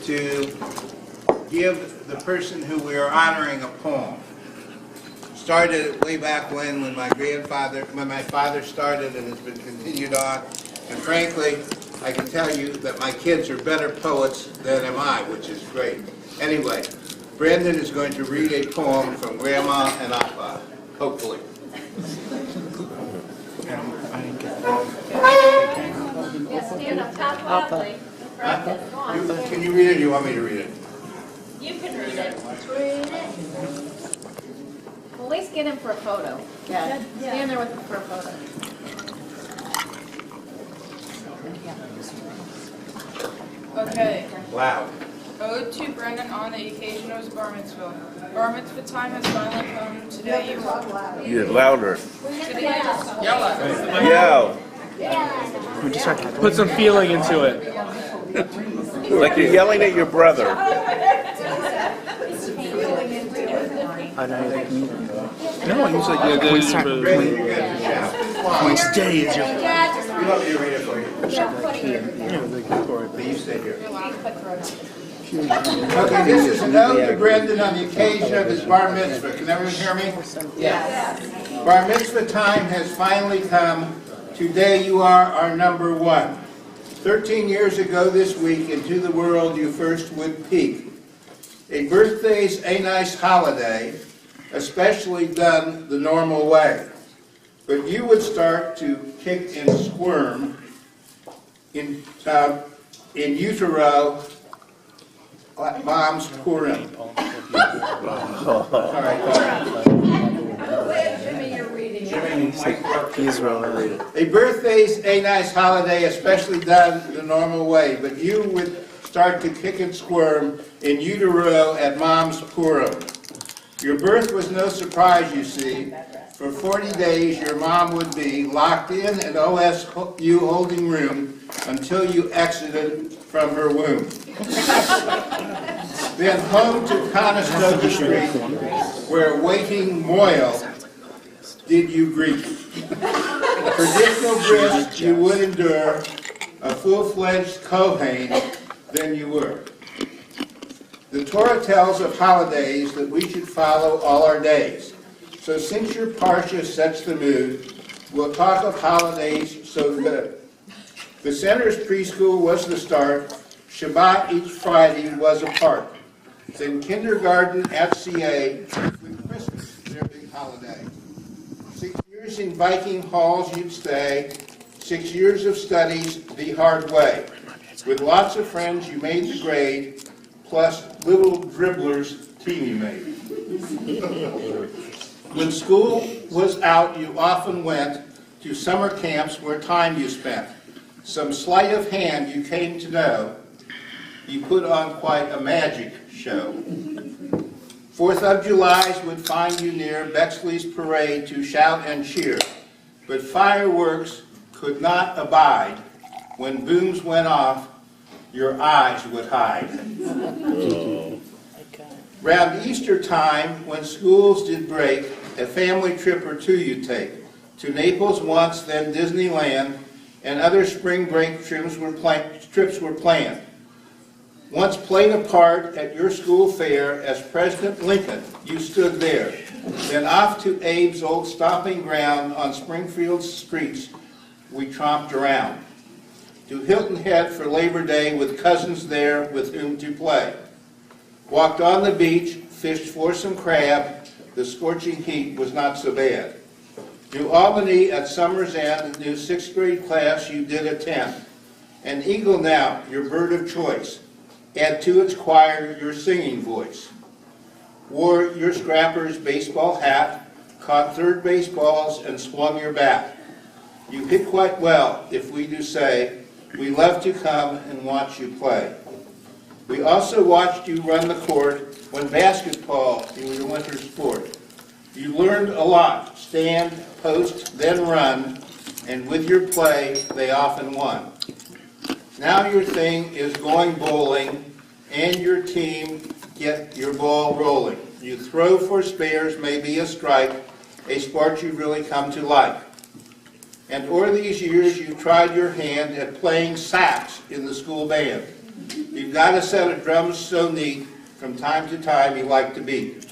to give the person who we are honoring a poem. Started way back when my father started, and has been continued on. And frankly, I can tell you that my kids are better poets than am I, which is great. Anyway, Brandon is going to read a poem from Grandma and Appa, hopefully. Stand up top loudly. Can you read it, or do you want me to read it? You can read it. Well, at least get him for a photo. Yeah. Stand there with him for a photo. Okay. Loud. Ode to Brendan on the occasion of his bar mitzvah. Bar mitzvah time has finally come. Today you are. Yeah, louder. Yell at us. Yell. Put some feeling into it. Like you're yelling at your brother. No, he's like, Brandon, you're going to shout. Wednesday is your. You want me to read it for you? But you stay here. Okay, this is an ode to Brendan on the occasion of his bar mitzvah. Can everyone hear me? Yes. Bar mitzvah time has finally come. Today you are our number one. 13 years ago this week, into the world you first would peek. A birthday's a nice holiday, especially done the normal way. But you would start to kick and squirm in utero at Mom's Purim. All right. Jimmy, you're reading. A birthday's a nice holiday, especially done the normal way, but you would start to kick and squirm in utero at Mom's Purim. Your birth was no surprise, you see. For 40 days, your mom would be locked in an OSU holding room until you exited from her womb. Then home to Conestoga Street, where waiting Moyle did you greet. Traditional grist you would endure, a full-fledged Kohen than you were. The Torah tells of holidays that we should follow all our days. So since your parsha sets the mood, we'll talk of holidays so good. The center's preschool was the start. Shabbat each Friday was a part. Then kindergarten at CA with Christmas, their big holiday. 6 years in Viking halls you'd stay. 6 years of studies the hard way. With lots of friends you made the grade, plus little dribblers team you made. When school was out, you often went to summer camps where time you spent. Some sleight of hand you came to know, you put on quite a magic show. 4th of July's would find you near Bexley's parade to shout and cheer, but fireworks could not abide. When booms went off, your eyes would hide. Round Easter time, when schools did break, a family trip or two you take. To Naples once, then Disneyland, and other spring break trips were planned. Once played a part at your school fair as President Lincoln, you stood there. Then off to Abe's old stomping ground on Springfield's streets, we tromped around. To Hilton Head for Labor Day with cousins there with whom to play. Walked on the beach, fished for some crab, the scorching heat was not so bad. New Albany at summer's end, new 6th grade class you did attend. An eagle now, your bird of choice. Add to its choir your singing voice. Wore your scrapper's baseball hat, caught third baseballs and swung your bat. You hit quite well, if we do say, we love to come and watch you play. We also watched you run the court when basketball was your winter sport. You learned a lot, stand, post, then run, and with your play, they often won. Now your thing is going bowling, and your team get your ball rolling. You throw for spares, maybe a strike, a sport you've really come to like. And o'er these years you tried your hand at playing sax in the school band. You've got a set of drums so neat, from time to time you like to beat.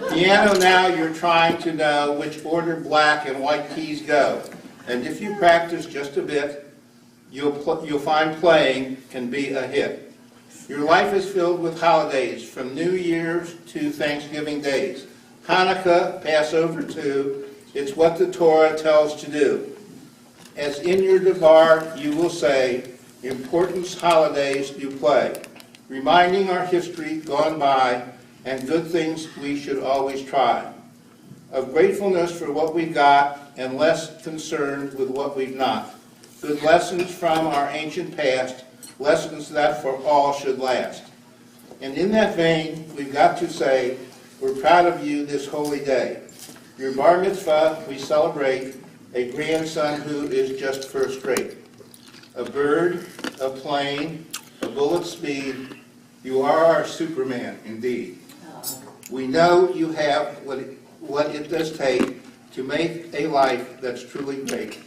Piano now you're trying to know which order black and white keys go. And if you practice just a bit, you'll find playing can be a hit. Your life is filled with holidays, from New Year's to Thanksgiving days. Hanukkah, Passover too, it's what the Torah tells to do. As in your devar you will say, important holidays you play, reminding our history gone by and good things we should always try. Of gratefulness for what we've got and less concerned with what we've not. Good lessons from our ancient past, lessons that for all should last. And in that vein, we've got to say, we're proud of you this holy day. Your bar mitzvah, we celebrate a grandson who is just first rate. A bird, a plane, a bullet speed, you are our Superman indeed. We know you have what it does take to make a life that's truly great.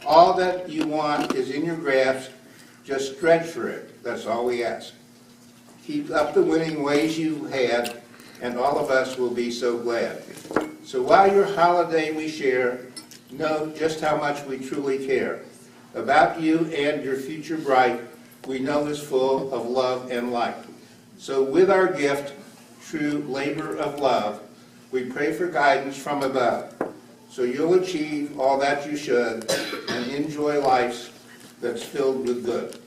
All that you want is in your grasp, just stretch for it, that's all we ask. Keep up the winning ways you had, and all of us will be so glad. So while your holiday we share, know just how much we truly care. About you and your future bright, we know is full of love and light. So with our gift, true labor of love, we pray for guidance from above. So you'll achieve all that you should and enjoy life that's filled with good.